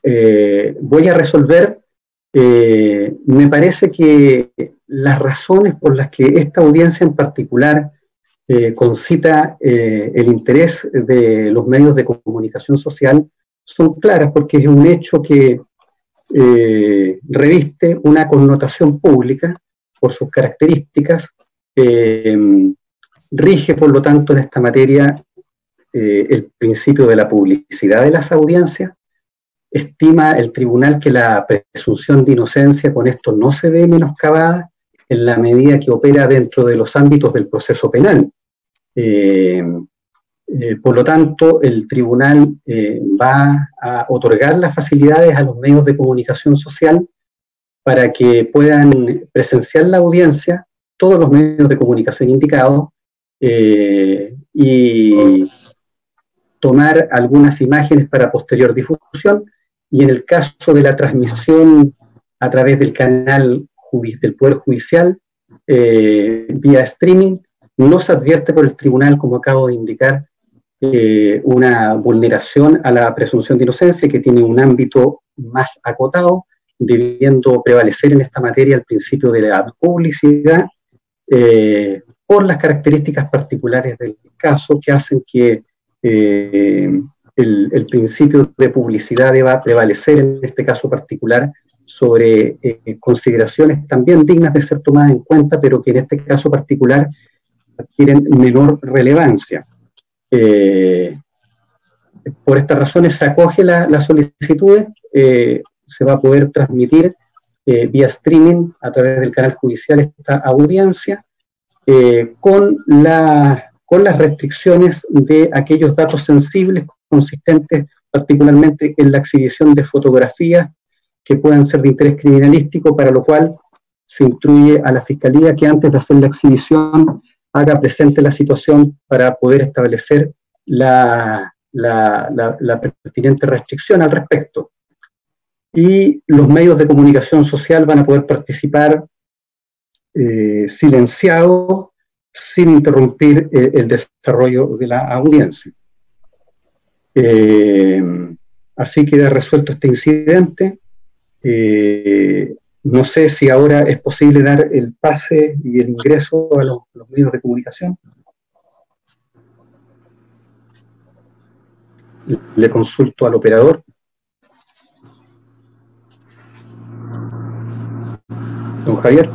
voy a resolver, me parece que las razones por las que esta audiencia en particular concita el interés de los medios de comunicación social son claras, porque es un hecho que reviste una connotación pública por sus características, rige por lo tanto en esta materia el principio de la publicidad de las audiencias. Estima el tribunal que la presunción de inocencia con esto no se ve menoscabada en la medida que opera dentro de los ámbitos del proceso penal. Por lo tanto, el tribunal va a otorgar las facilidades a los medios de comunicación social para que puedan presenciar la audiencia, todos los medios de comunicación indicados, y tomar algunas imágenes para posterior difusión, y en el caso de la transmisión a través del canal del Poder Judicial, vía streaming, no se advierte por el tribunal, como acabo de indicar, una vulneración a la presunción de inocencia, que tiene un ámbito más acotado, debiendo prevalecer en esta materia el principio de la publicidad, por las características particulares del caso que hacen que el principio de publicidad deba prevalecer en este caso particular sobre consideraciones también dignas de ser tomadas en cuenta, pero que en este caso particular adquieren menor relevancia. Por estas razones se acoge la solicitud, se va a poder transmitir vía streaming a través del canal judicial esta audiencia, con las restricciones de aquellos datos sensibles consistentes particularmente en la exhibición de fotografías que puedan ser de interés criminalístico, para lo cual se instruye a la Fiscalía que antes de hacer la exhibición haga presente la situación para poder establecer la pertinente restricción al respecto. Y los medios de comunicación social van a poder participar silenciados, sin interrumpir el desarrollo de la audiencia. Así queda resuelto este incidente. No sé si ahora es posible dar el pase y el ingreso a los medios de comunicación. Le consulto al operador. Don Javier.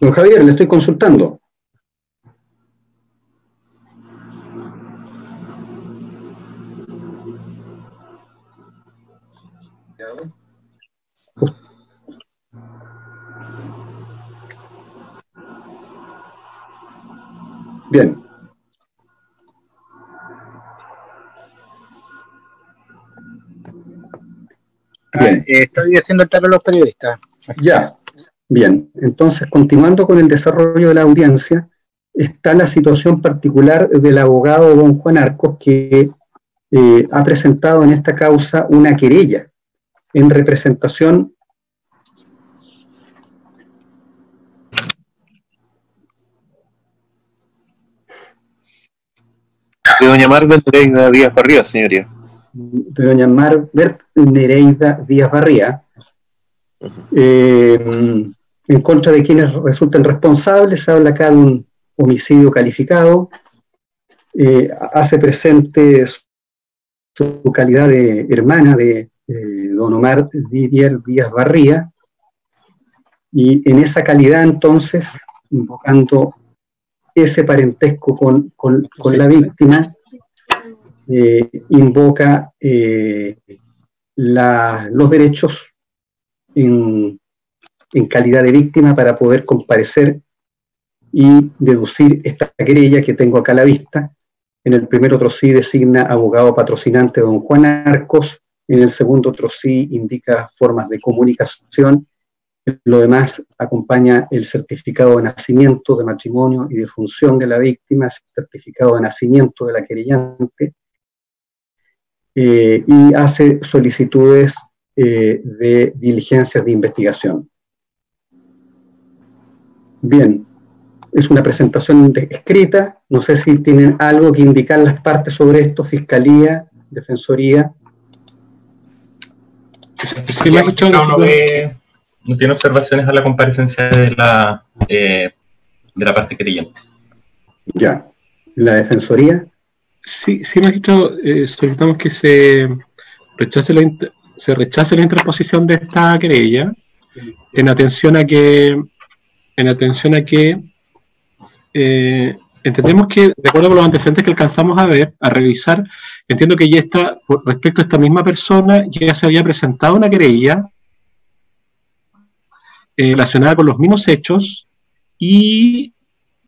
Don Javier, le estoy consultando. Bien. Bien. Estoy haciendo entrar a los periodistas. Ya. Bien. Entonces, continuando con el desarrollo de la audiencia, está la situación particular del abogado don Juan Arcos, que ha presentado en esta causa una querella en representación de doña Margaret Nereida Díaz Barría, señoría. De doña Margaret Nereida Díaz Barría, en contra de quienes resulten responsables. Se habla acá de un homicidio calificado. Hace presente su calidad de hermana de don Omar Didier Díaz Barría, y en esa calidad entonces, invocando ese parentesco con la víctima, invoca los derechos en calidad de víctima para poder comparecer y deducir esta querella que tengo acá a la vista. En el primer otro sí designa abogado patrocinante don Juan Arcos, en el segundo otro sí indica formas de comunicación. Lo demás acompaña el certificado de nacimiento, de matrimonio y de función de la víctima, certificado de nacimiento de la querellante, y hace solicitudes de diligencias de investigación. Bien, es una presentación escrita, no sé si tienen algo que indicar las partes sobre esto, Fiscalía, Defensoría. Sí, magistrado no tiene observaciones a la comparecencia de la parte querellante. Ya, ¿la Defensoría? Sí, magistrado, solicitamos que se rechace la interposición de esta querella en atención a que entendemos que, de acuerdo con los antecedentes que alcanzamos a revisar, entiendo que ya está, respecto a esta misma persona, ya se había presentado una querella relacionada con los mismos hechos y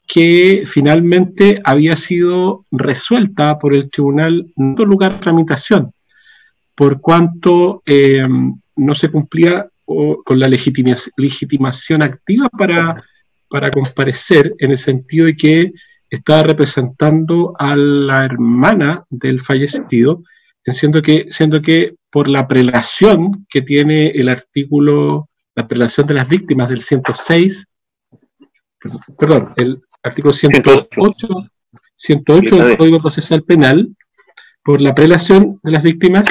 que finalmente había sido resuelta por el tribunal no tuvo lugar a tramitación, por cuanto no se cumplía con la legitimación activa para comparecer, en el sentido de que estaba representando a la hermana del fallecido, siendo que por la prelación que tiene el artículo, la prelación de las víctimas del 106, perdón, el artículo 108 del Código Procesal Penal, por la prelación de las víctimas,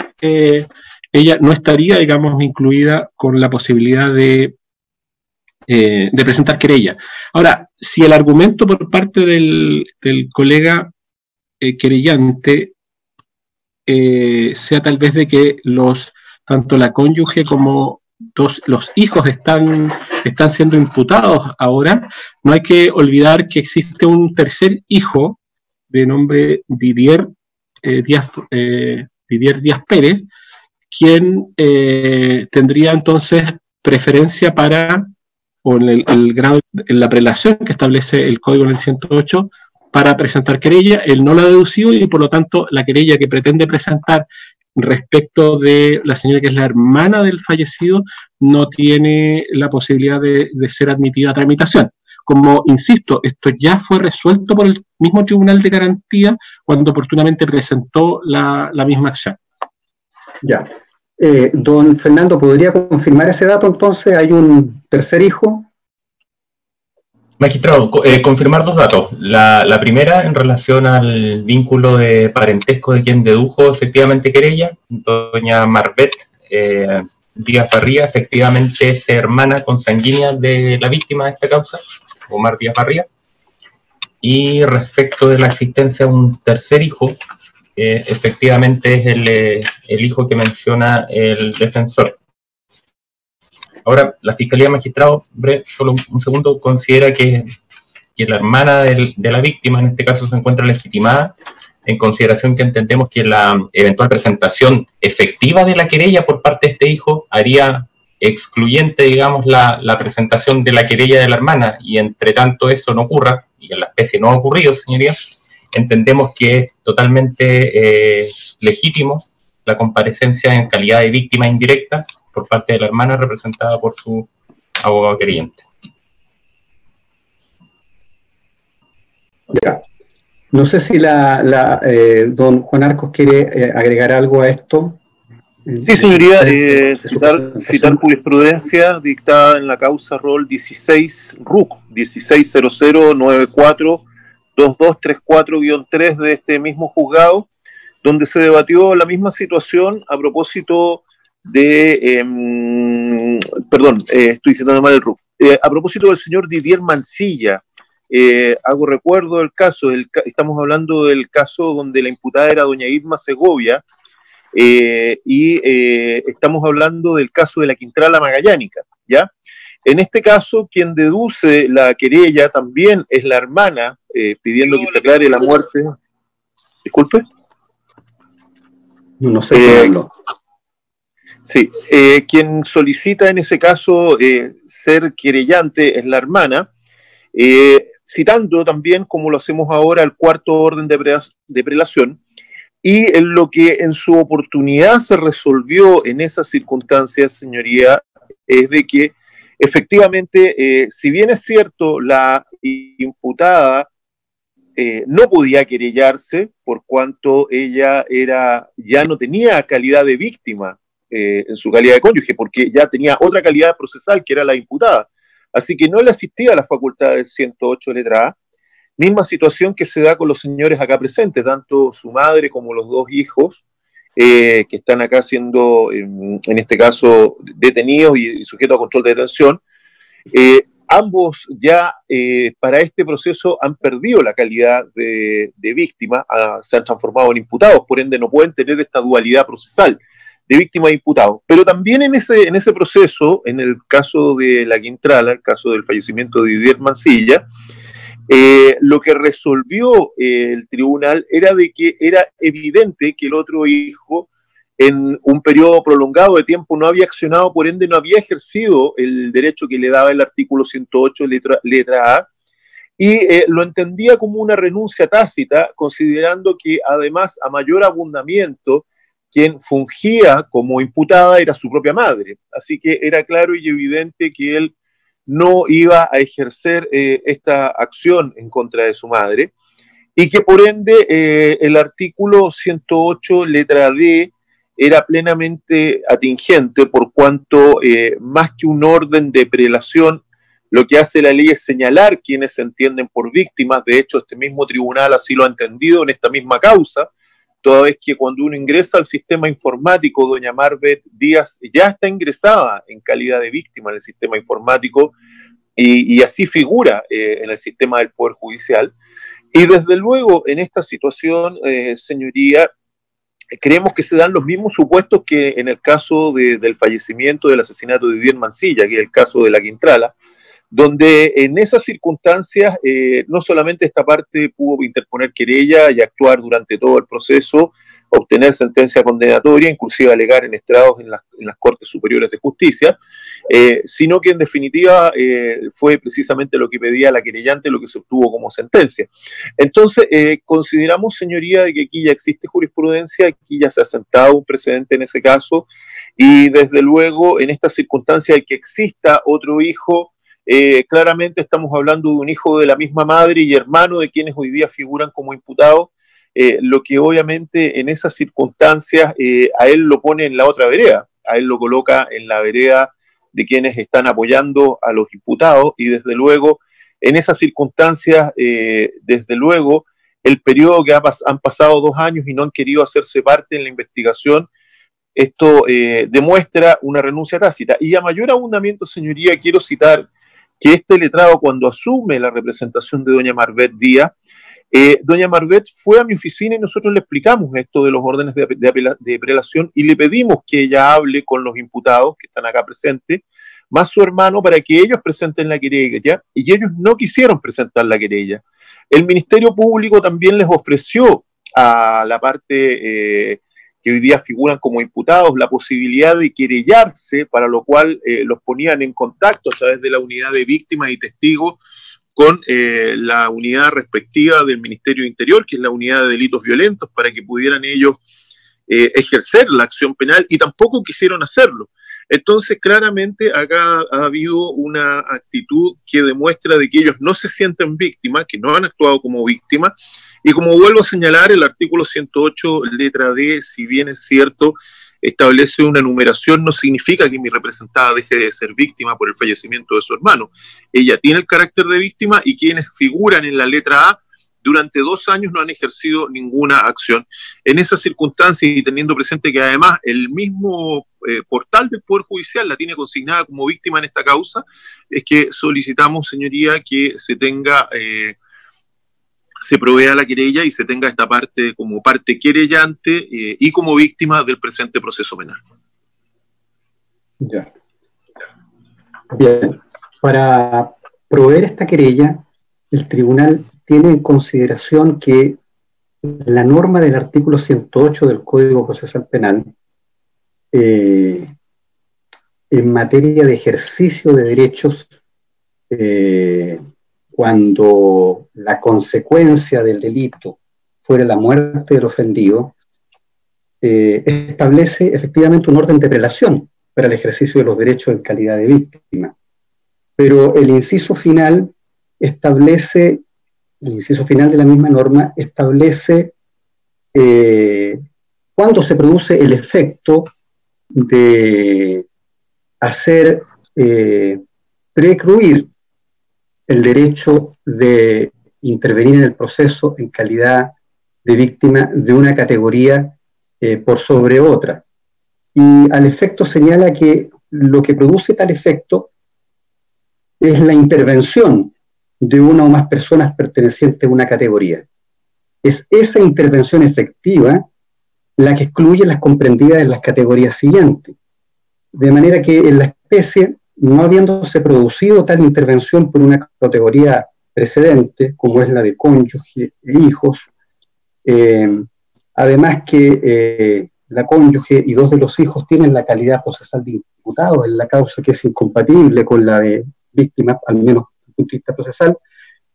ella no estaría, digamos, incluida con la posibilidad de presentar querella. Ahora, si el argumento por parte del colega querellante sea tal vez de que tanto la cónyuge como los hijos están siendo imputados ahora, no hay que olvidar que existe un tercer hijo de nombre Didier Díaz Pérez, quien tendría entonces preferencia o en el grado, en la prelación que establece el código en el 108, para presentar querella. Él no la ha deducido y por lo tanto la querella que pretende presentar respecto de la señora que es la hermana del fallecido no tiene la posibilidad de ser admitida a tramitación. Como insisto, esto ya fue resuelto por el mismo Tribunal de Garantía cuando oportunamente presentó la misma acción. Ya. Don Fernando, ¿podría confirmar ese dato entonces? ¿Hay un tercer hijo? Magistrado, confirmar dos datos. La primera, en relación al vínculo de parentesco de quien dedujo efectivamente querella, doña Marbet Díaz Barría, efectivamente es hermana consanguínea de la víctima de esta causa, Omar Díaz Barría. Y respecto de la existencia de un tercer hijo, efectivamente es el hijo que menciona el defensor. Ahora, la Fiscalía, magistrado, solo un segundo, considera que la hermana de la víctima, en este caso, se encuentra legitimada, en consideración que entendemos que la eventual presentación efectiva de la querella por parte de este hijo haría excluyente, digamos, la presentación de la querella de la hermana, y entre tanto eso no ocurra, y en la especie no ha ocurrido, señoría, entendemos que es totalmente legítimo la comparecencia en calidad de víctima indirecta por parte de la hermana representada por su abogado querellante. Ya. No sé si don Juan Arcos quiere agregar algo a esto. Sí, señoría, citar jurisprudencia dictada en la causa rol 16 RUC 1600942234-3 de este mismo juzgado, donde se debatió la misma situación a propósito de, estoy citando mal el RUC, a propósito del señor Didier Mancilla. Hago recuerdo del caso, estamos hablando del caso donde la imputada era doña Irma Segovia, estamos hablando del caso de la Quintrala Magallánica, ¿ya? En este caso, quien deduce la querella también es la hermana, pidiendo que se aclare la muerte. Disculpe. No sé. Sí, quien solicita en ese caso ser querellante es la hermana, citando también, como lo hacemos ahora, el cuarto orden de prelación, y en lo que en su oportunidad se resolvió en esas circunstancias, señoría, es de que efectivamente, si bien es cierto, la imputada no podía querellarse por cuanto ella ya no tenía calidad de víctima en su calidad de cónyuge, porque ya tenía otra calidad procesal que era la imputada. así que no le asistía a la facultad del 108 letra A. Misma situación que se da con los señores acá presentes, tanto su madre como los dos hijos, que están acá siendo, en este caso, detenidos y sujetos a control de detención. Ambos ya para este proceso han perdido la calidad de víctima, se han transformado en imputados, por ende no pueden tener esta dualidad procesal de víctima e imputado. Pero también en ese proceso, en el caso de la Quintrala, el caso del fallecimiento de Didier Mancilla, lo que resolvió el tribunal era de que era evidente que el otro hijo en un periodo prolongado de tiempo no había accionado, por ende no había ejercido el derecho que le daba el artículo 108 letra A, y lo entendía como una renuncia tácita, considerando que además a mayor abundamiento quien fungía como imputada era su propia madre. Así que era claro y evidente que él no iba a ejercer esta acción en contra de su madre, y que por ende el artículo 108 letra D era plenamente atingente, por cuanto más que un orden de prelación, lo que hace la ley es señalar quienes se entienden por víctimas. De hecho, este mismo tribunal así lo ha entendido en esta misma causa, toda vez que cuando uno ingresa al sistema informático, doña Marvet Díaz ya está ingresada en calidad de víctima en el sistema informático, y así figura en el sistema del Poder Judicial. Y desde luego, en esta situación, señoría, creemos que se dan los mismos supuestos que en el caso del fallecimiento, del asesinato de Didier Mancilla, que es el caso de la Quintrala, donde en esas circunstancias no solamente esta parte pudo interponer querella y actuar durante todo el proceso, obtener sentencia condenatoria, inclusive alegar en estrados en las Cortes Superiores de Justicia, sino que en definitiva fue precisamente lo que pedía la querellante lo que se obtuvo como sentencia. Entonces, consideramos, señoría, de que aquí ya existe jurisprudencia, aquí ya se ha sentado un precedente en ese caso, y desde luego en esta circunstancia de que exista otro hijo, claramente estamos hablando de un hijo de la misma madre y hermano de quienes hoy día figuran como imputados, lo que obviamente en esas circunstancias a él lo pone en la otra vereda, a él lo coloca en la vereda de quienes están apoyando a los imputados, y desde luego en esas circunstancias, desde luego el periodo que han pasado 2 años y no han querido hacerse parte en la investigación, esto demuestra una renuncia tácita. Y a mayor abundamiento, señoría, quiero citar que este letrado, cuando asume la representación de doña Marvet Díaz, doña Marvet fue a mi oficina y nosotros le explicamos esto de los órdenes de prelación y le pedimos que ella hable con los imputados que están acá presentes, más su hermano, para que ellos presenten la querella, y ellos no quisieron presentar la querella. El Ministerio Público también les ofreció a la parte que hoy día figuran como imputados la posibilidad de querellarse, para lo cual los ponían en contacto a través de la unidad de víctimas y testigos con la unidad respectiva del Ministerio de Interior, que es la unidad de delitos violentos, para que pudieran ellos ejercer la acción penal, y tampoco quisieron hacerlo. Entonces, claramente acá ha habido una actitud que demuestra de que ellos no se sienten víctimas, que no han actuado como víctimas, y como vuelvo a señalar, el artículo 108, letra D, si bien es cierto, establece una enumeración, no significa que mi representada deje de ser víctima por el fallecimiento de su hermano. Ella tiene el carácter de víctima, y quienes figuran en la letra A durante 2 años no han ejercido ninguna acción. En esas circunstancias, y teniendo presente que además el mismo portal del Poder Judicial la tiene consignada como víctima en esta causa, es que solicitamos, señoría, que se tenga, se provea la querella y se tenga esta parte como parte querellante y como víctima del presente proceso penal. Ya. Bien, para proveer esta querella, el tribunal tiene en consideración que la norma del artículo 108 del Código Procesal Penal, en materia de ejercicio de derechos, cuando la consecuencia del delito fuera la muerte del ofendido, establece efectivamente un orden de prelación para el ejercicio de los derechos en calidad de víctima. Pero el inciso final establece, el inciso final de la misma norma establece cuándo se produce el efecto de hacer precluir el derecho de intervenir en el proceso en calidad de víctima de una categoría por sobre otra. Y al efecto señala que lo que produce tal efecto es la intervención de una o más personas pertenecientes a una categoría. Es esa intervención efectiva la que excluye las comprendidas en las categorías siguientes. De manera que en la especie, no habiéndose producido tal intervención por una categoría precedente, como es la de cónyuge e hijos, además que la cónyuge y dos de los hijos tienen la calidad procesal de imputados en la causa, que es incompatible con la de víctimas, al menos desde el punto de vista procesal.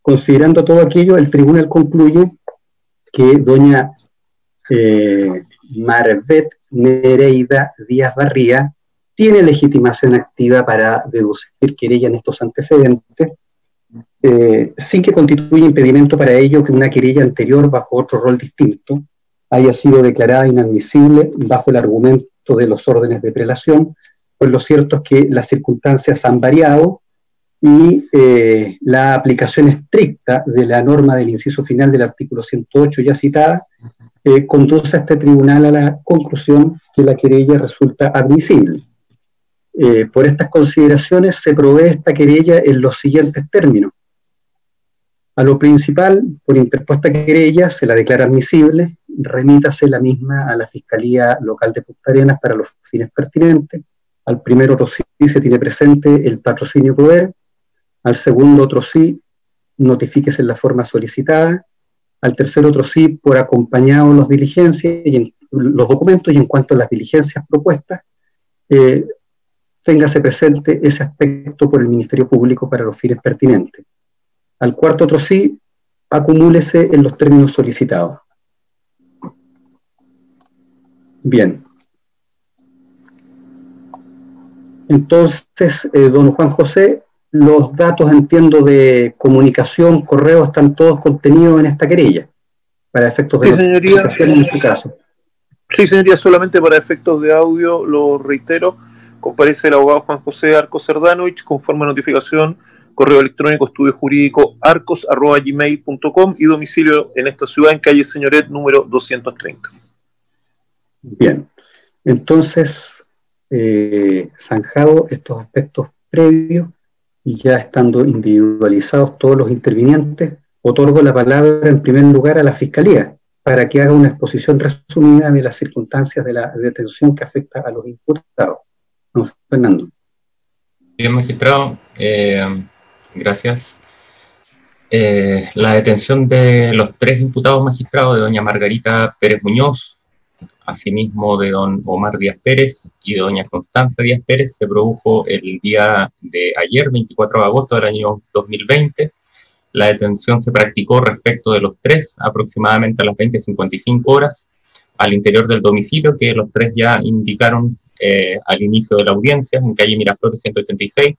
Considerando todo aquello, el tribunal concluye que doña Marvet Nereida Díaz Barría tiene legitimación activa para deducir querella en estos antecedentes, sin que constituya impedimento para ello que una querella anterior bajo otro rol distinto haya sido declarada inadmisible bajo el argumento de los órdenes de prelación, pues lo cierto es que las circunstancias han variado y la aplicación estricta de la norma del inciso final del artículo 108 ya citada conduce a este tribunal a la conclusión que la querella resulta admisible. Por estas consideraciones se provee esta querella en los siguientes términos. A lo principal, por interpuesta querella, se la declara admisible, remítase la misma a la Fiscalía Local de Punta Arenas para los fines pertinentes. Al primero otro sí se tiene presente el patrocinio poder, al segundo otro sí, notifíquese en la forma solicitada, al tercer otro sí por acompañado los diligencias y los documentos, y en cuanto a las diligencias propuestas, téngase presente ese aspecto por el Ministerio Público para los fines pertinentes. Al cuarto otro sí, acumúlese en los términos solicitados. Bien. Entonces, don Juan José, los datos, entiendo, de comunicación, correo, están todos contenidos en esta querella, para efectos de notificación en su caso. Sí, señoría, solamente para efectos de audio, lo reitero, comparece el abogado Juan José Arcos Cerdanovich, conforme a notificación, correo electrónico estudiojurídico@gmail.com y domicilio en esta ciudad, en calle Señoret, número 230. Bien, entonces, zanjado estos aspectos previos y ya estando individualizados todos los intervinientes, otorgo la palabra en primer lugar a la Fiscalía para que haga una exposición resumida de las circunstancias de la detención que afecta a los imputados. Don Fernando. Bien, magistrado, gracias. La detención de los tres imputados magistrados, de doña Margarita Pérez Muñoz, asimismo de don Omar Díaz Pérez y de doña Constanza Díaz Pérez, se produjo el día de ayer, 24 de agosto del año 2020. La detención se practicó respecto de los tres aproximadamente a las 20:55 horas al interior del domicilio que los tres ya indicaron al inicio de la audiencia, en calle Miraflores 186.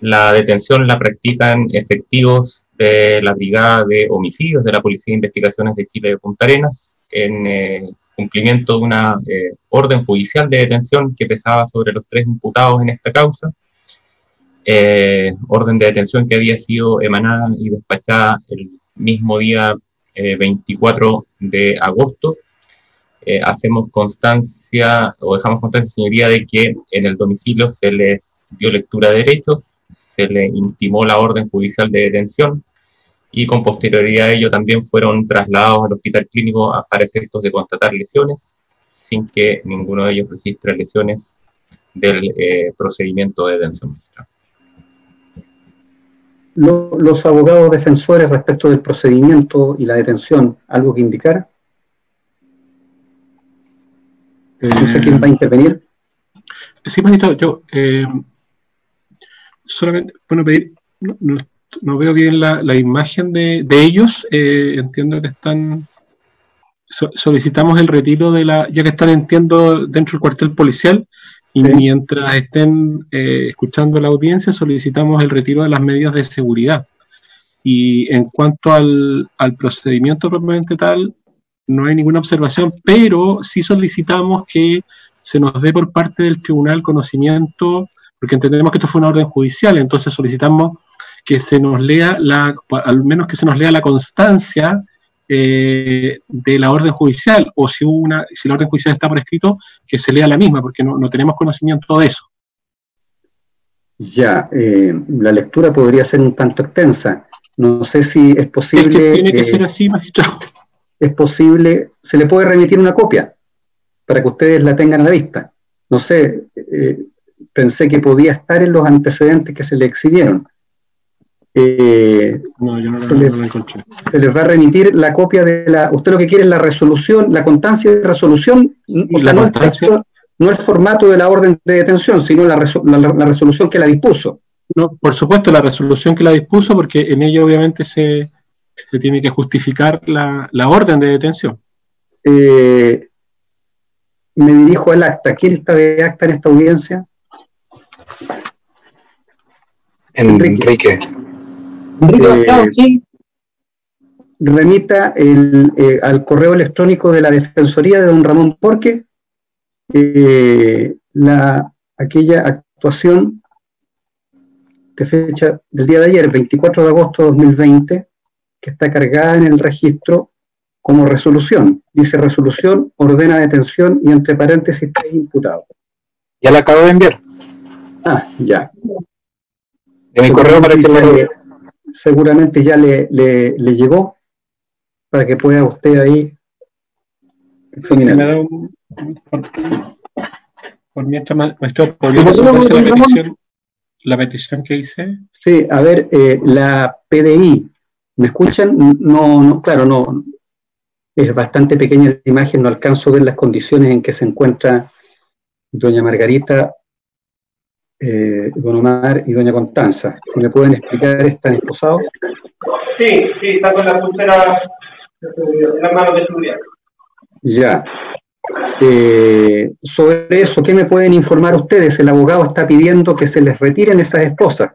La detención la practican efectivos de la Brigada de Homicidios de la Policía de Investigaciones de Chile de Punta Arenas, en cumplimiento de una orden judicial de detención que pesaba sobre los tres imputados en esta causa. Orden de detención que había sido emanada y despachada el mismo día 24 de agosto. Hacemos constancia, o dejamos constancia, señoría, de que en el domicilio se les dio lectura de derechos, se le intimó la orden judicial de detención y con posterioridad a ello también fueron trasladados al hospital clínico para efectos de constatar lesiones, sin que ninguno de ellos registre lesiones del procedimiento de detención. Los abogados defensores respecto del procedimiento y la detención, ¿algo que indicar? No sé quién va a intervenir. Sí, manito, yo solamente, bueno, pedir, no veo bien la imagen de ellos, entiendo que están, solicitamos el retiro de ya que están, entiendo, dentro del cuartel policial, y sí, mientras estén escuchando la audiencia, solicitamos el retiro de las medidas de seguridad. Y en cuanto al procedimiento propiamente tal, no hay ninguna observación, pero sí solicitamos que se nos dé por parte del tribunal conocimiento, porque entendemos que esto fue una orden judicial, entonces solicitamos que se nos lea al menos que se nos lea la constancia de la orden judicial, o si la orden judicial está por escrito, que se lea la misma, porque no tenemos conocimiento de eso. Ya, la lectura podría ser un tanto extensa. No sé si es posible. Es que tiene que ser así, magistrado. Es posible, se le puede remitir una copia para que ustedes la tengan a la vista. No sé, pensé que podía estar en los antecedentes que se le exhibieron. No, yo no lo encontré. Se les va a remitir la copia de la. Usted lo que quiere es la resolución, la constancia de resolución, o sea, no el texto, no el formato de la orden de detención, sino la resolución que la dispuso. No, por supuesto, la resolución que la dispuso, porque en ella obviamente se tiene que justificar la orden de detención. Me dirijo al acta. ¿Quién está de acta en esta audiencia? Enrique. Sí. Remita al correo electrónico de la Defensoría de don Ramón Porque aquella actuación de fecha del día de ayer, 24 de agosto de 2020, que está cargada en el registro como resolución. Dice resolución, ordena detención y entre paréntesis 3 imputados. Ya la acabo de enviar. Ah, ya. De mi correo para que lo... Seguramente ya le llegó para que pueda usted ahí examinar. Por mientras, maestro, ¿podría resolverse la petición que hice? Sí, a ver, la PDI, ¿me escuchan? No, claro, no. Es bastante pequeña la imagen, no alcanzo a ver las condiciones en que se encuentra doña Margarita, don Omar y doña Constanza. Si me pueden explicar, ¿están esposados? Sí, está con la pulsera en las manos de seguridad. Ya. Sobre eso, ¿qué me pueden informar ustedes? El abogado está pidiendo que se les retiren esas esposas.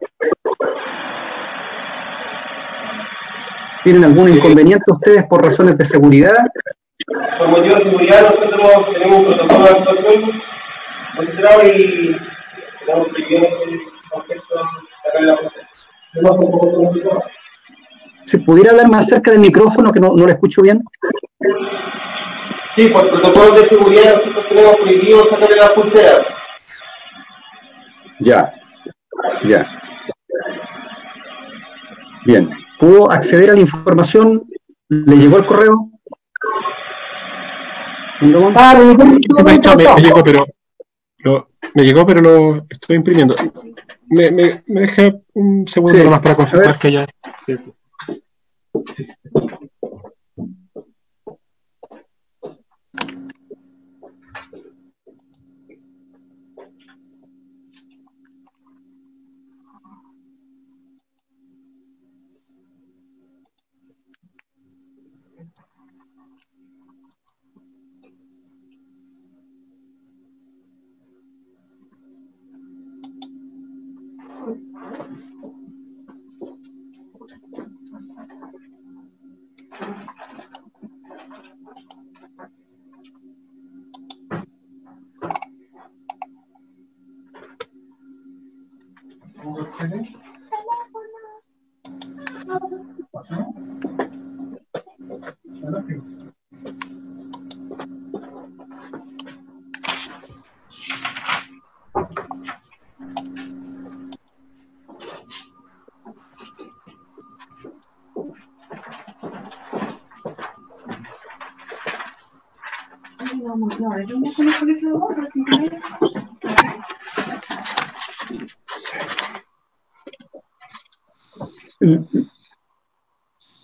¿Tienen algún inconveniente ustedes por razones de seguridad? Por motivos de seguridad, nosotros tenemos un protocolo de actuación registrado y estamos pidiendo el contexto de la pulsera. Si pudiera hablar más cerca del micrófono, que no lo escucho bien. Sí, por protocolo de seguridad nosotros tenemos prohibido sacarle la pulsera. Ya. Bien. ¿Pudo acceder a la información? ¿Le llegó el correo? Sí, me llegó, pero lo estoy imprimiendo. Me deja un segundo más para confirmar que ya...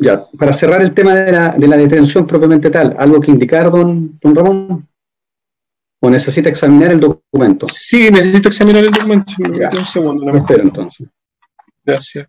Ya, para cerrar el tema de la detención propiamente tal, ¿algo que indicar, don Ramón? ¿O necesita examinar el documento? Sí, necesito examinar el documento. Ya. Un segundo, Lo espero entonces. Gracias.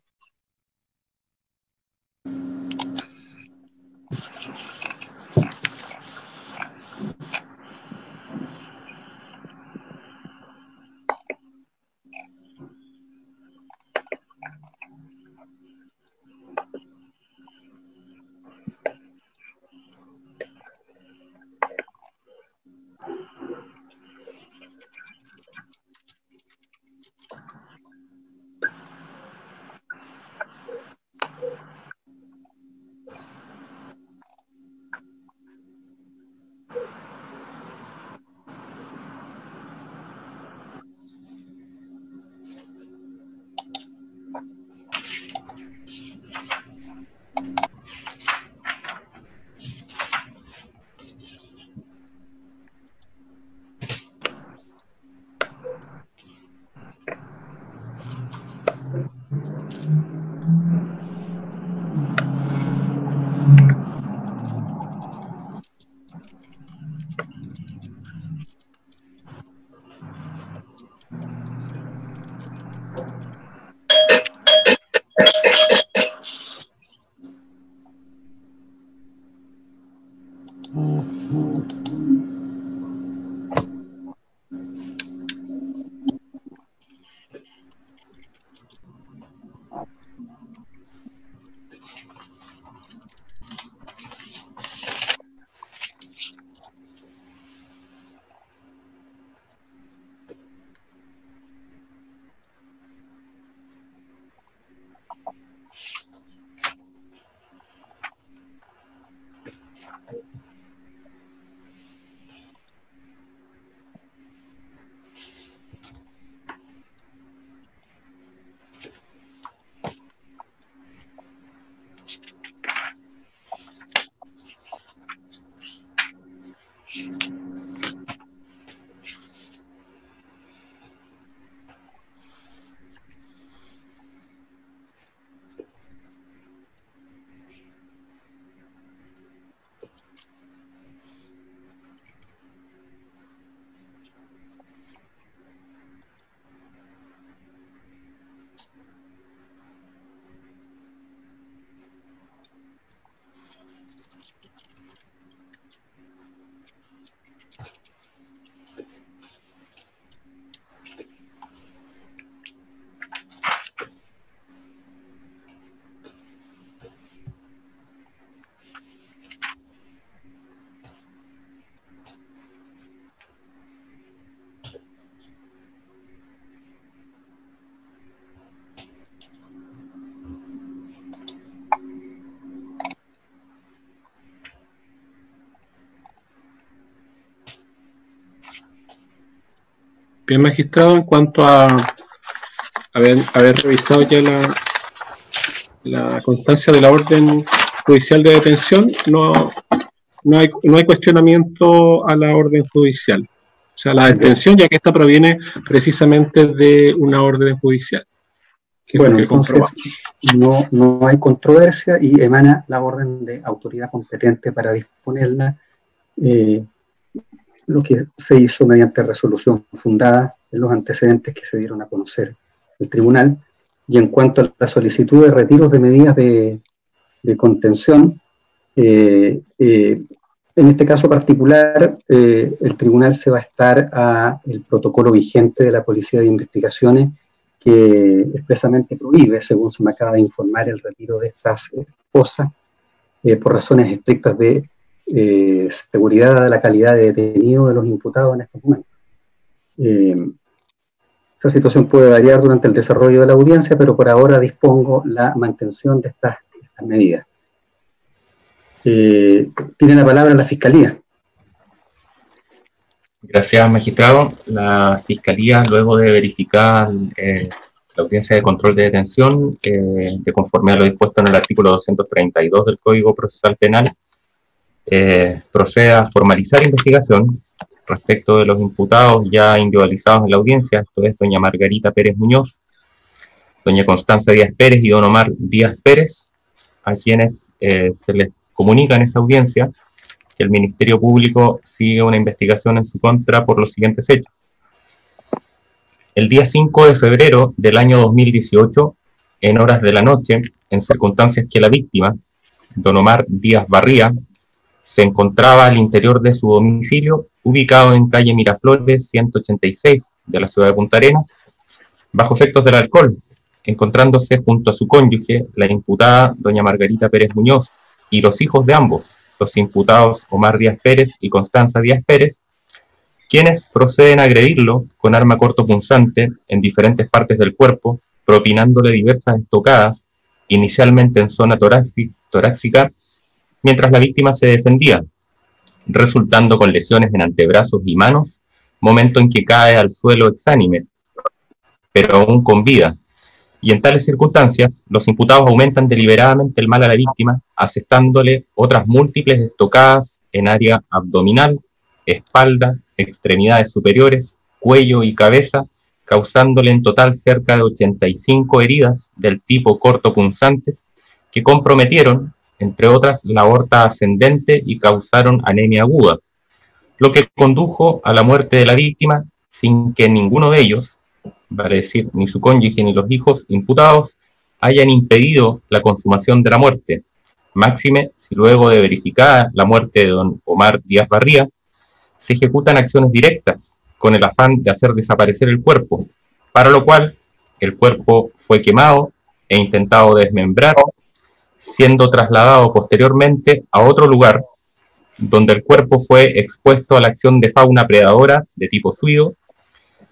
Bien, magistrado, en cuanto a haber revisado ya la constancia de la orden judicial de detención, no hay cuestionamiento a la orden judicial. O sea, la detención, ya que esta proviene precisamente de una orden judicial. Bueno, entonces no hay controversia y emana la orden de autoridad competente para disponerla, lo que se hizo mediante resolución fundada en los antecedentes que se dieron a conocer el tribunal. Y en cuanto a la solicitud de retiros de medidas de contención, en este caso particular, el tribunal se va a estar al protocolo vigente de la Policía de Investigaciones, que expresamente prohíbe, según se me acaba de informar, el retiro de estas cosas por razones estrictas de seguridad de la calidad de detenido de los imputados en estos momentos. Esa situación puede variar durante el desarrollo de la audiencia, pero por ahora dispongo la mantención de estas medidas. Tiene la palabra la Fiscalía. Gracias, magistrado. La Fiscalía, luego de verificar la audiencia de control de detención, de conforme a lo dispuesto en el artículo 232 del Código Procesal Penal, procede a formalizar investigación respecto de los imputados ya individualizados en la audiencia, esto es doña Margarita Pérez Muñoz, doña Constanza Díaz Pérez y don Omar Díaz Pérez, a quienes se les comunica en esta audiencia que el Ministerio Público sigue una investigación en su contra por los siguientes hechos. El día 5 de febrero del año 2018, en horas de la noche, en circunstancias que la víctima, don Omar Díaz Barría, se encontraba al interior de su domicilio, ubicado en calle Miraflores 186 de la ciudad de Punta Arenas, bajo efectos del alcohol, encontrándose junto a su cónyuge, la imputada doña Margarita Pérez Muñoz, y los hijos de ambos, los imputados Omar Díaz Pérez y Constanza Díaz Pérez, quienes proceden a agredirlo con arma cortopunzante en diferentes partes del cuerpo, propinándole diversas estocadas, inicialmente en zona torácica, mientras la víctima se defendía, resultando con lesiones en antebrazos y manos, momento en que cae al suelo exánime, pero aún con vida. Y en tales circunstancias, los imputados aumentan deliberadamente el mal a la víctima, asestándole otras múltiples estocadas en área abdominal, espalda, extremidades superiores, cuello y cabeza, causándole en total cerca de 85 heridas del tipo cortopunzantes que comprometieron, entre otras, la aorta ascendente y causaron anemia aguda, lo que condujo a la muerte de la víctima sin que ninguno de ellos, vale decir, ni su cónyuge ni los hijos imputados, hayan impedido la consumación de la muerte, máxime si luego de verificar la muerte de don Omar Díaz Barría, se ejecutan acciones directas con el afán de hacer desaparecer el cuerpo, para lo cual el cuerpo fue quemado e intentado desmembrar, siendo trasladado posteriormente a otro lugar, donde el cuerpo fue expuesto a la acción de fauna predadora de tipo suido,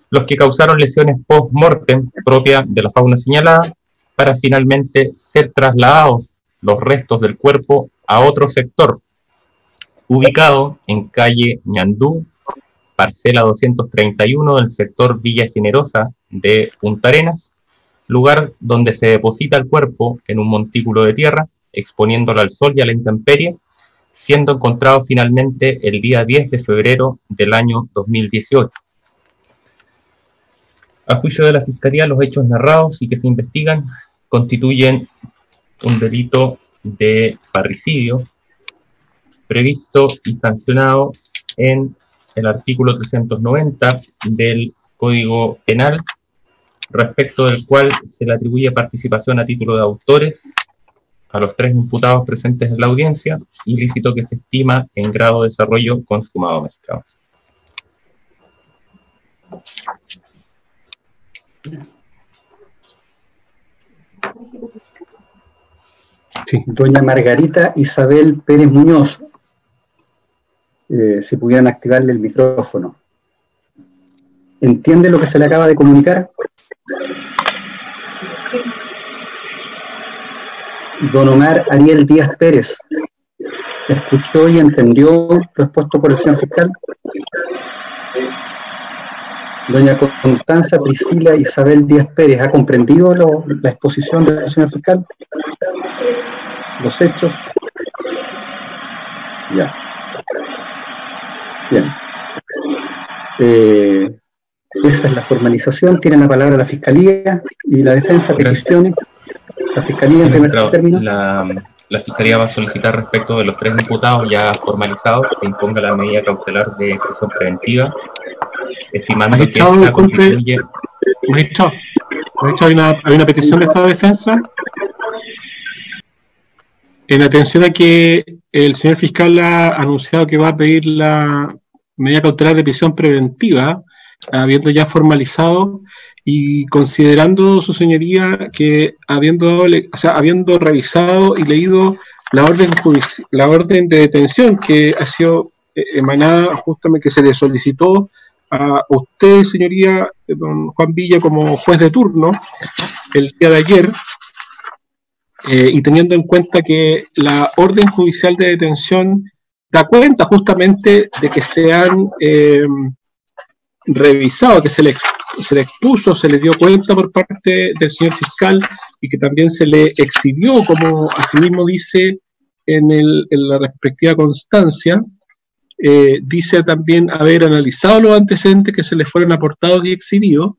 los que causaron lesiones post-mortem propias de la fauna señalada, para finalmente ser trasladados los restos del cuerpo a otro sector, ubicado en calle Ñandú, parcela 231 del sector Villa Generosa de Punta Arenas, lugar donde se deposita el cuerpo en un montículo de tierra, exponiéndolo al sol y a la intemperie, siendo encontrado finalmente el día 10 de febrero del año 2018. A juicio de la Fiscalía, los hechos narrados y que se investigan constituyen un delito de parricidio previsto y sancionado en el artículo 390 del Código Penal, respecto del cual se le atribuye participación a título de autores a los 3 imputados presentes en la audiencia, ilícito que se estima en grado de desarrollo consumado, magistrado. Sí. Doña Margarita Isabel Pérez Muñoz, si pudieran activarle el micrófono. ¿Entiende lo que se le acaba de comunicar? Don Omar Ariel Díaz Pérez, ¿escuchó y entendió lo expuesto por el señor fiscal? Doña Constanza Priscila Isabel Díaz Pérez, ¿ha comprendido la exposición del señor fiscal? ¿Los hechos? Ya. Bien. Esa es la formalización. Tiene la palabra la Fiscalía y la defensa, peticiones. La Fiscalía, en primer término. La Fiscalía va a solicitar respecto de los 3 imputados ya formalizados se imponga la medida cautelar de prisión preventiva, estimando que esta constituye... Magistrado, hay una petición de Estado de Defensa en atención a que el señor fiscal ha anunciado que va a pedir la medida cautelar de prisión preventiva, habiendo ya formalizado y considerando, su señoría, que habiendo revisado y leído la orden de detención que ha sido emanada justamente, que se le solicitó a usted, señoría, don Juan Villa, como juez de turno, el día de ayer, y teniendo en cuenta que la orden judicial de detención da cuenta justamente de que se han revisado, que se le expuso, se le dio cuenta por parte del señor fiscal y que también se le exhibió, como asimismo dice en la respectiva constancia, dice también haber analizado los antecedentes que se le fueron aportados y exhibidos,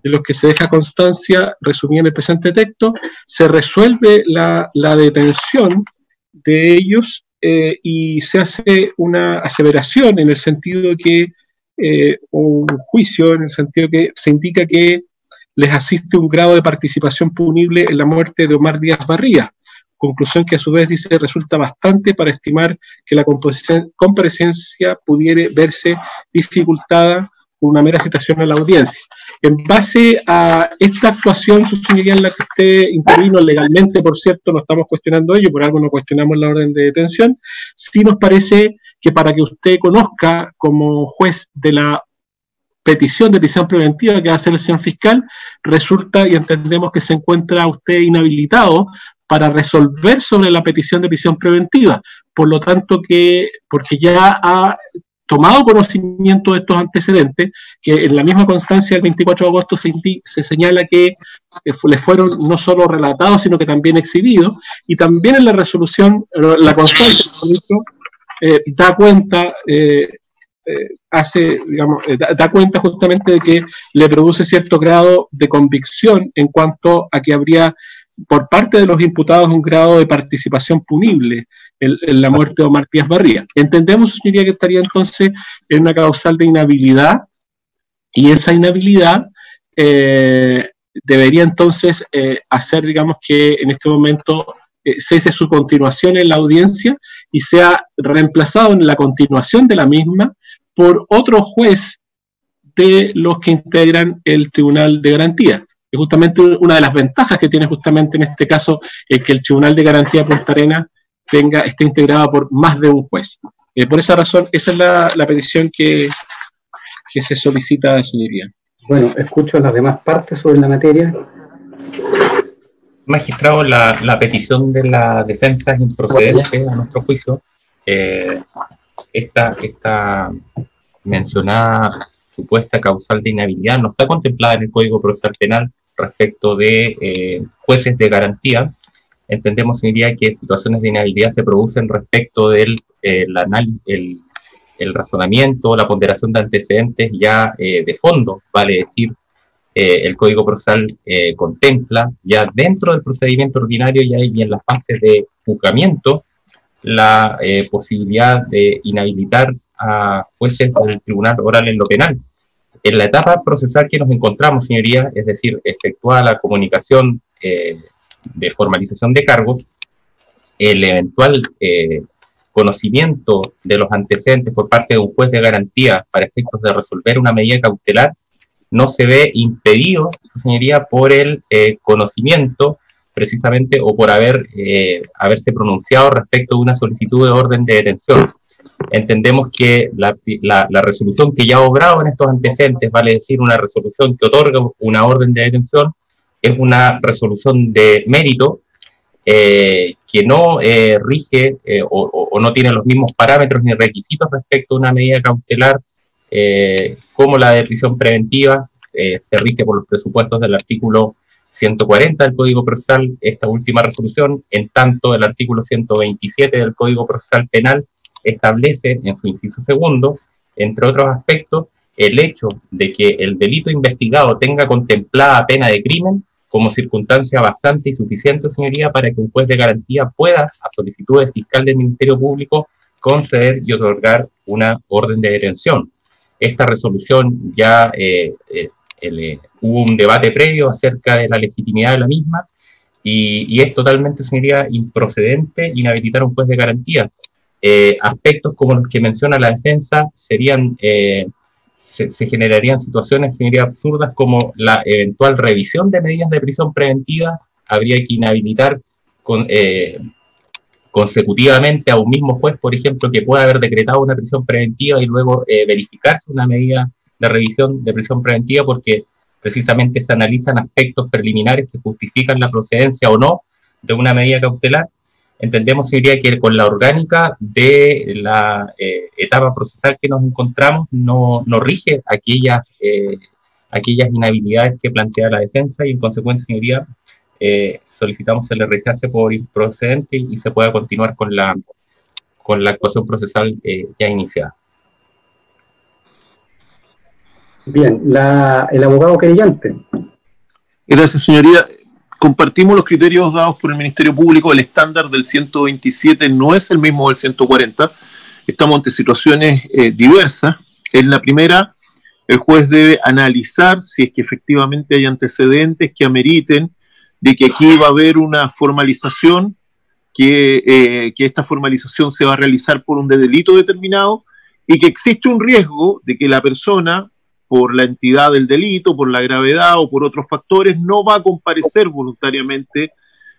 de los que se deja constancia, resumida en el presente texto, se resuelve la detención de ellos y se hace una aseveración en el sentido que un juicio en el sentido que se indica que les asiste un grado de participación punible en la muerte de Omar Díaz Barría, conclusión que a su vez dice resulta bastante para estimar que la comparecencia pudiera verse dificultada por una mera citación a la audiencia. En base a esta actuación, su señoría, en la que usted intervino legalmente, por cierto, no estamos cuestionando ello, por algo no cuestionamos la orden de detención, sí nos parece que para que usted conozca como juez de la petición de prisión preventiva que va a hacer el señor fiscal, resulta y entendemos que se encuentra usted inhabilitado para resolver sobre la petición de prisión preventiva, por lo tanto porque ya ha tomado conocimiento de estos antecedentes, que en la misma constancia del 24 de agosto se señala que le fueron no solo relatados, sino que también exhibidos, y también en la resolución, la constancia, da cuenta, da cuenta justamente de que le produce cierto grado de convicción en cuanto a que habría por parte de los imputados un grado de participación punible en la muerte de Omar Díaz Barría. Entendemos, señoría, que estaría entonces en una causal de inhabilidad, y esa inhabilidad debería entonces hacer, digamos, que en este momento cese su continuación en la audiencia y sea reemplazado en la continuación de la misma por otro juez de los que integran el Tribunal de Garantía. Es justamente una de las ventajas que tiene justamente en este caso es que el Tribunal de Garantía Punta Arenas esté integrado por más de un juez. Por esa razón, esa es la petición que se solicita, señoría. Bueno, escucho a las demás partes sobre la materia. Magistrado, la petición de la defensa es improcedente a nuestro juicio. Esta mencionada supuesta causal de inhabilidad no está contemplada en el Código Procesal Penal respecto de jueces de garantía. Entendemos, señoría, que situaciones de inhabilidad se producen respecto del el razonamiento, la ponderación de antecedentes ya de fondo, vale decir, el Código Procesal contempla ya dentro del procedimiento ordinario y en las fases de juzgamiento la posibilidad de inhabilitar a jueces del Tribunal Oral en lo penal. En la etapa procesal que nos encontramos, señoría, es decir, efectuada la comunicación de formalización de cargos, el eventual conocimiento de los antecedentes por parte de un juez de garantía para efectos de resolver una medida cautelar no se ve impedido, señoría, por el conocimiento precisamente o por haberse pronunciado respecto de una solicitud de orden de detención. Entendemos que la resolución que ya ha obrado en estos antecedentes, vale decir, una resolución que otorga una orden de detención, es una resolución de mérito que no rige o no tiene los mismos parámetros ni requisitos respecto a una medida cautelar como la de prisión preventiva, se rige por los presupuestos del artículo 140 del Código Procesal, esta última resolución, en tanto el artículo 127 del Código Procesal Penal establece en su inciso segundo, entre otros aspectos, el hecho de que el delito investigado tenga contemplada pena de crimen como circunstancia bastante y suficiente, señoría, para que un juez de garantía pueda, a solicitud del fiscal del Ministerio Público, conceder y otorgar una orden de detención. Esta resolución ya hubo un debate previo acerca de la legitimidad de la misma y es totalmente, señoría, improcedente inhabilitar a un juez de garantía. Aspectos como los que menciona la defensa serían, se generarían situaciones, señoría, absurdas como la eventual revisión de medidas de prisión preventiva. Habría que inhabilitar consecutivamente a un mismo juez, por ejemplo, que pueda haber decretado una prisión preventiva y luego verificarse una medida de revisión de prisión preventiva, porque precisamente se analizan aspectos preliminares que justifican la procedencia o no de una medida cautelar. Entendemos, señoría, que con la orgánica de la etapa procesal que nos encontramos no rige aquellas inhabilidades que plantea la defensa y, en consecuencia, señoría, solicitamos se le rechace por improcedente y se pueda continuar con la actuación procesal ya iniciada. Bien, el abogado querellante. Gracias, señoría. Compartimos los criterios dados por el Ministerio Público. El estándar del 127 no es el mismo del 140. Estamos ante situaciones diversas. En la primera, el juez debe analizar si es que efectivamente hay antecedentes que ameriten de que aquí va a haber una formalización, que esta formalización se va a realizar por un delito determinado y que existe un riesgo de que la persona, por la entidad del delito, por la gravedad o por otros factores, no va a comparecer voluntariamente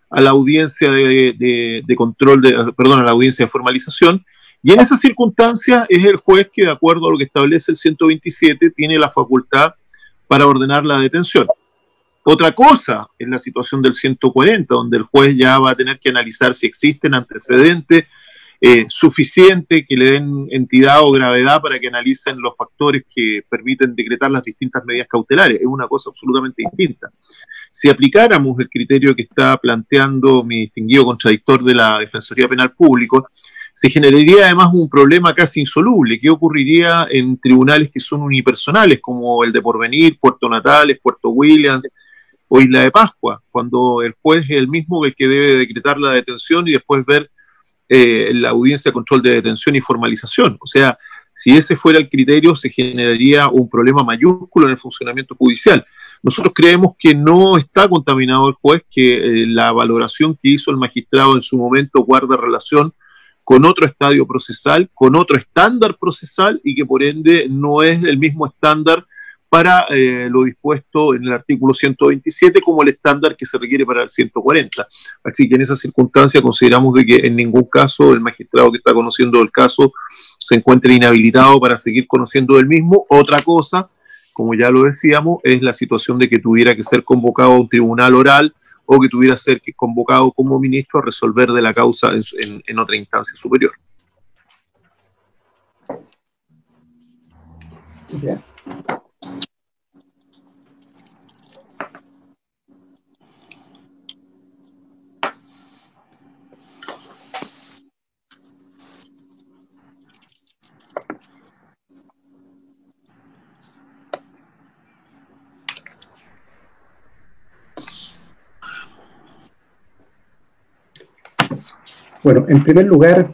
a la audiencia de control, a la audiencia de formalización, y en esas circunstancias es el juez que, de acuerdo a lo que establece el 127, tiene la facultad para ordenar la detención. Otra cosa es la situación del 140, donde el juez ya va a tener que analizar si existen antecedentes suficiente que le den entidad o gravedad para que analicen los factores que permiten decretar las distintas medidas cautelares. Es una cosa absolutamente distinta. Si aplicáramos el criterio que está planteando mi distinguido contradictor de la Defensoría Penal Pública, se generaría además un problema casi insoluble. ¿Qué ocurriría en tribunales que son unipersonales, como el de Porvenir, Puerto Natales, Puerto Williams o Isla de Pascua, cuando el juez es el mismo el que debe decretar la detención y después ver la audiencia de control de detención y formalización? O sea, si ese fuera el criterio, se generaría un problema mayúsculo en el funcionamiento judicial. Nosotros creemos que no está contaminado el juez, que la valoración que hizo el magistrado en su momento guarda relación con otro estadio procesal, con otro estándar procesal, y que por ende no es el mismo estándar para lo dispuesto en el artículo 127 como el estándar que se requiere para el 140. Así que en esa circunstancia consideramos de que en ningún caso el magistrado que está conociendo el caso se encuentre inhabilitado para seguir conociendo del mismo. Otra cosa, como ya lo decíamos, es la situación de que tuviera que ser convocado a un tribunal oral o que tuviera que ser convocado como ministro a resolver de la causa en otra instancia superior. Bien. Bueno, en primer lugar,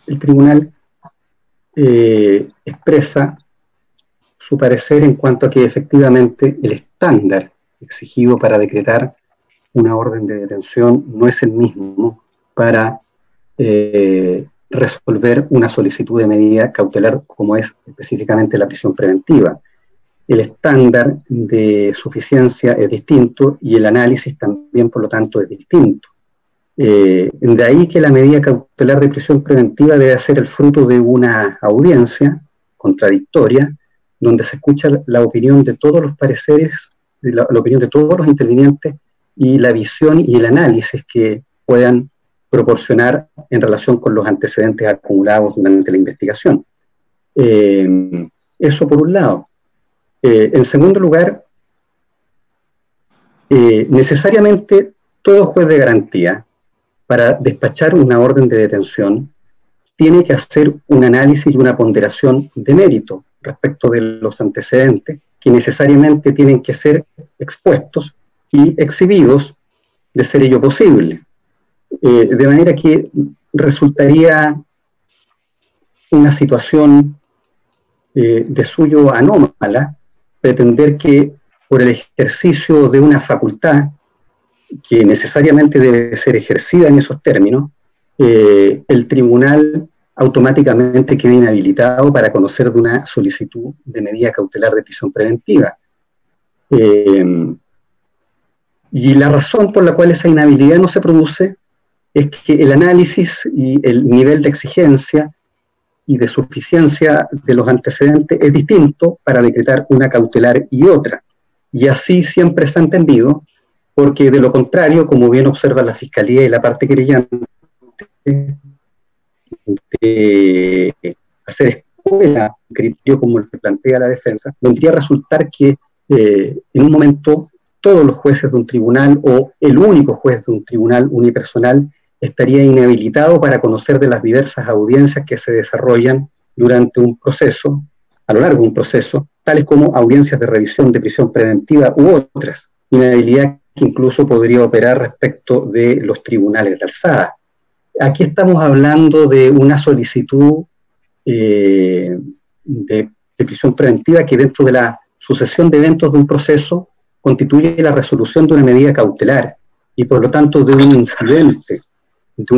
el tribunal expresa su parecer en cuanto a que efectivamente el estándar exigido para decretar una orden de detención no es el mismo para resolver una solicitud de medida cautelar como es específicamente la prisión preventiva. El estándar de suficiencia es distinto y el análisis también, por lo tanto, es distinto. De ahí que la medida cautelar de prisión preventiva debe ser el fruto de una audiencia contradictoria, donde se escucha la opinión de todos los pareceres, la opinión de todos los intervinientes y la visión y el análisis que puedan proporcionar en relación con los antecedentes acumulados durante la investigación. Eso por un lado. En segundo lugar, necesariamente todo juez de garantía, para despachar una orden de detención, tiene que hacer un análisis y una ponderación de mérito respecto de los antecedentes, que necesariamente tienen que ser expuestos y exhibidos, de ser ello posible. De manera que resultaría una situación de suyo anómala pretender que por el ejercicio de una facultad que necesariamente debe ser ejercida en esos términos, el tribunal automáticamente quede inhabilitado para conocer de una solicitud de medida cautelar de prisión preventiva. Y la razón por la cual esa inhabilidad no se produce es que el análisis y el nivel de exigencia y de suficiencia de los antecedentes es distinto para decretar una cautelar y otra. Y así siempre se ha entendido, porque de lo contrario, como bien observa la Fiscalía y la parte querellante, de hacer escuela, un criterio como el que plantea la defensa, vendría a resultar que en un momento todos los jueces de un tribunal o el único juez de un tribunal unipersonal estaría inhabilitado para conocer de las diversas audiencias que se desarrollan durante un proceso, a lo largo de un proceso, tales como audiencias de revisión de prisión preventiva u otras, inhabilidad que incluso podría operar respecto de los tribunales de alzada. Aquí estamos hablando de una solicitud de prisión preventiva que dentro de la sucesión de eventos de un proceso constituye la resolución de una medida cautelar y por lo tanto de un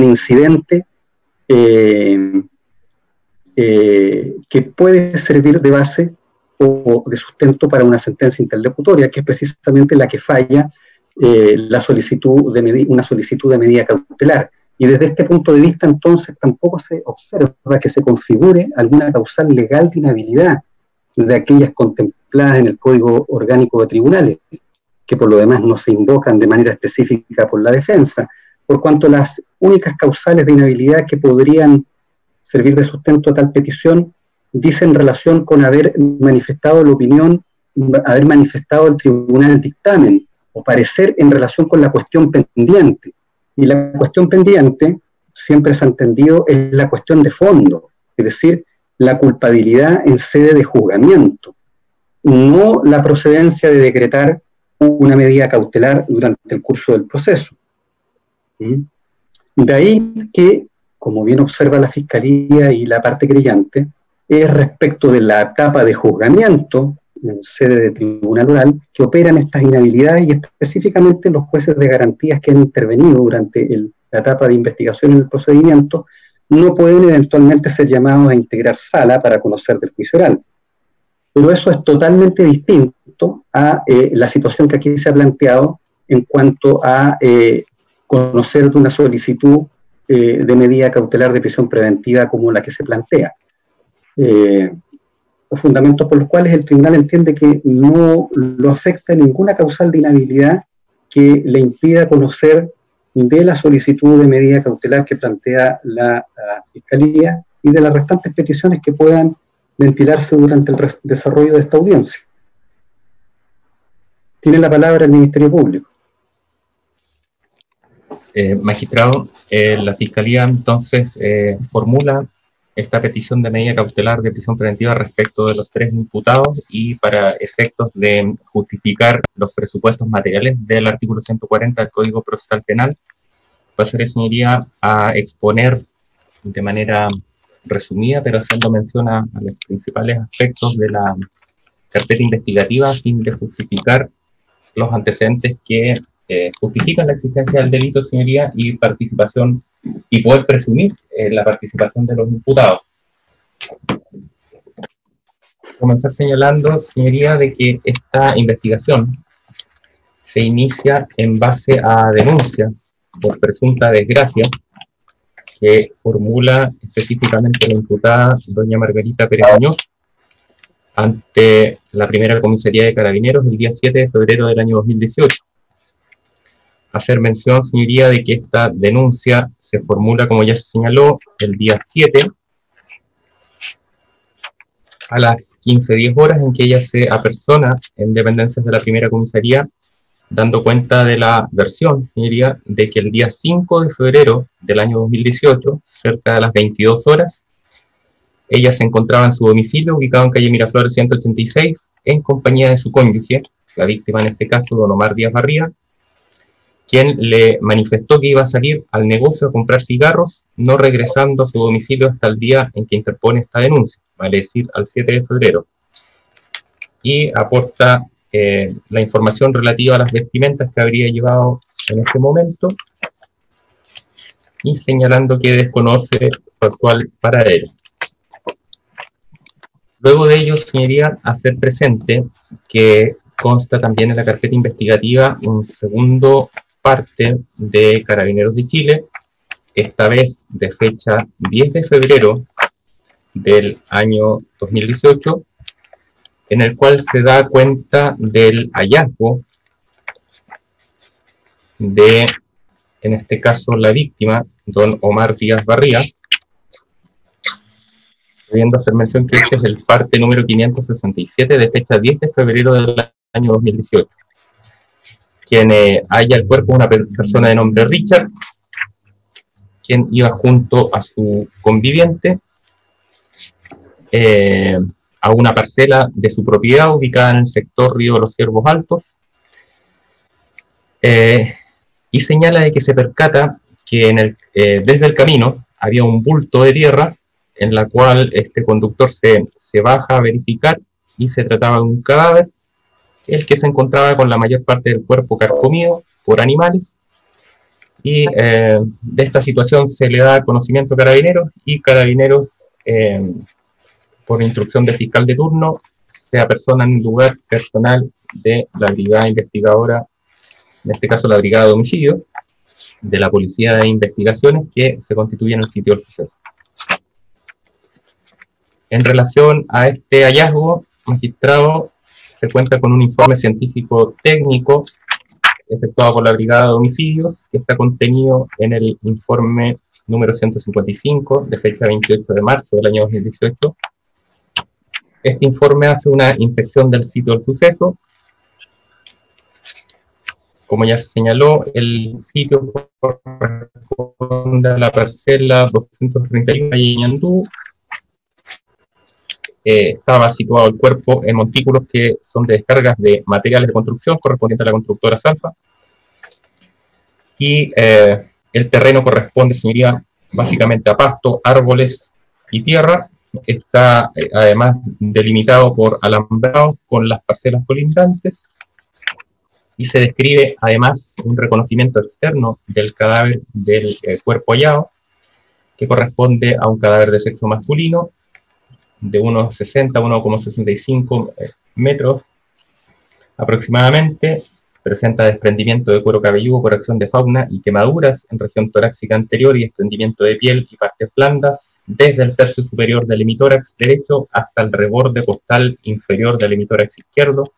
incidente que puede servir de base o de sustento para una sentencia interlocutoria, que es precisamente la que falla una solicitud de medida cautelar. Y desde este punto de vista, entonces, tampoco se observa que se configure alguna causal legal de inhabilidad de aquellas contempladas en el Código Orgánico de Tribunales, que por lo demás no se invocan de manera específica por la defensa, por cuanto las únicas causales de inhabilidad que podrían servir de sustento a tal petición dicen relación con haber manifestado la opinión, haber manifestado el tribunal el dictamen, o parecer en relación con la cuestión pendiente. Y la cuestión pendiente, siempre se ha entendido, es la cuestión de fondo, es decir, la culpabilidad en sede de juzgamiento, no la procedencia de decretar una medida cautelar durante el curso del proceso. De ahí que, como bien observa la Fiscalía y la parte creyente, es respecto de la etapa de juzgamiento en sede de tribunal oral que operan estas inhabilidades y específicamente los jueces de garantías que han intervenido durante la etapa de investigación en el procedimiento no pueden eventualmente ser llamados a integrar sala para conocer del juicio oral. Pero eso es totalmente distinto a la situación que aquí se ha planteado en cuanto a conocer de una solicitud de medida cautelar de prisión preventiva como la que se plantea. Los fundamentos por los cuales el tribunal entiende que no lo afecta ninguna causal de inhabilidad que le impida conocer de la solicitud de medida cautelar que plantea la Fiscalía y de las restantes peticiones que puedan ventilarse durante el desarrollo de esta audiencia. Tiene la palabra el Ministerio Público. Magistrado, la Fiscalía entonces formula esta petición de medida cautelar de prisión preventiva respecto de los 3 imputados y para efectos de justificar los presupuestos materiales del artículo 140 del Código Procesal Penal, pasaré, señoría, a exponer de manera resumida, pero haciendo mención a los principales aspectos de la carpeta investigativa a fin de justificar los antecedentes que justifican la existencia del delito, señoría, y participación, y poder presumir la participación de los imputados. Comenzar señalando, señoría, de que esta investigación se inicia en base a denuncia por presunta desgracia que formula específicamente la imputada doña Margarita Pérez Muñoz ante la primera comisaría de Carabineros el día 7 de febrero del año 2018. Hacer mención, señoría, de que esta denuncia se formula, como ya se señaló, el día 7 a las 15:10 horas, en que ella se apersona en dependencias de la primera comisaría, dando cuenta de la versión, señoría, de que el día 5 de febrero del año 2018, cerca de las 22 horas, ella se encontraba en su domicilio, ubicado en calle Miraflores 186, en compañía de su cónyuge, la víctima en este caso, don Omar Díaz Barría, quien le manifestó que iba a salir al negocio a comprar cigarros, no regresando a su domicilio hasta el día en que interpone esta denuncia, vale decir, al 7 de febrero. Y aporta la información relativa a las vestimentas que habría llevado en ese momento, y señalando que desconoce su actual paradero. Luego de ello, señoría, hacer presente que consta también en la carpeta investigativa un segundo parte de Carabineros de Chile, esta vez de fecha 10 de febrero del año 2018, en el cual se da cuenta del hallazgo de, en este caso, la víctima, don Omar Díaz Barría, debiendo hacer mención que este es el parte número 567 de fecha 10 de febrero del año 2018. Quien halla el cuerpo de una persona de nombre Richard, quien iba junto a su conviviente a una parcela de su propiedad ubicada en el sector Río de los Ciervos Altos, y señala de que se percata que desde el camino había un bulto de tierra, en la cual este conductor se baja a verificar, y se trataba de un cadáver, el que se encontraba con la mayor parte del cuerpo carcomido por animales, y de esta situación se le da conocimiento a Carabineros, y Carabineros, por instrucción del fiscal de turno, se apersona en lugar personal de la brigada investigadora, en este caso la brigada de homicidio, de la Policía de Investigaciones, que se constituye en el sitio del suceso. En relación a este hallazgo, magistrado, se cuenta con un informe científico técnico efectuado por la Brigada de Homicidios, que está contenido en el informe número 155, de fecha 28 de marzo del año 2018. Este informe hace una inspección del sitio del suceso. Como ya se señaló, el sitio corresponde a la parcela 231 de Ñandú. Estaba situado el cuerpo en montículos que son de descargas de materiales de construcción correspondientes a la constructora Salfa. Y el terreno corresponde, señoría, básicamente a pasto, árboles y tierra. Está además delimitado por alambrados con las parcelas colindantes. Y se describe además un reconocimiento externo del cadáver del cuerpo hallado, que corresponde a un cadáver de sexo masculino, de unos 60 a 1,65 metros aproximadamente. Presenta desprendimiento de cuero cabelludo por acción de fauna y quemaduras en región torácica anterior, y desprendimiento de piel y partes blandas desde el tercio superior del hemitórax derecho hasta el reborde costal inferior del hemitórax izquierdo,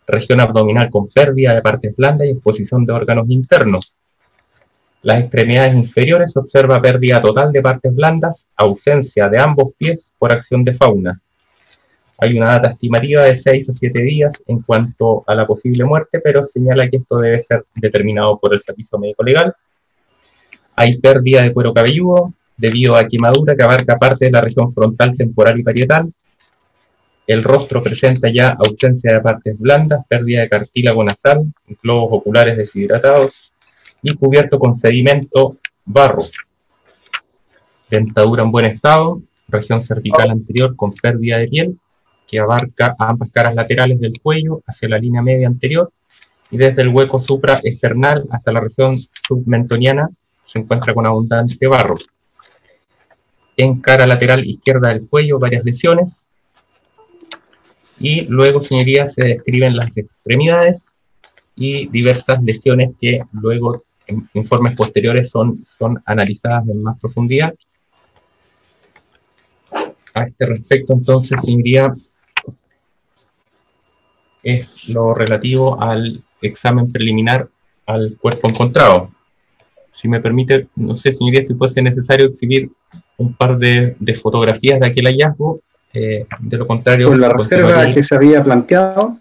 región abdominal con pérdida de partes blandas y exposición de órganos internos. Las extremidades inferiores se observa pérdida total de partes blandas, ausencia de ambos pies por acción de fauna. Hay una data estimativa de 6 a 7 días en cuanto a la posible muerte, pero señala que esto debe ser determinado por el servicio médico legal. Hay pérdida de cuero cabelludo debido a quemadura que abarca parte de la región frontal, temporal y parietal. El rostro presenta ya ausencia de partes blandas, pérdida de cartílago nasal, globos oculares deshidratados y cubierto con sedimento, barro. Dentadura en buen estado, región cervical anterior con pérdida de piel, que abarca ambas caras laterales del cuello hacia la línea media anterior, y desde el hueco supraesternal hasta la región submentoniana se encuentra con abundante barro. En cara lateral izquierda del cuello, varias lesiones. Y luego, señorías, se describen las extremidades y diversas lesiones que luego, en informes posteriores, son analizadas en más profundidad. A este respecto, entonces, señorías, es lo relativo al examen preliminar al cuerpo encontrado. Si me permite, no sé, señoría, si fuese necesario exhibir un par de fotografías de aquel hallazgo De lo contrario, con la reserva que se había planteado.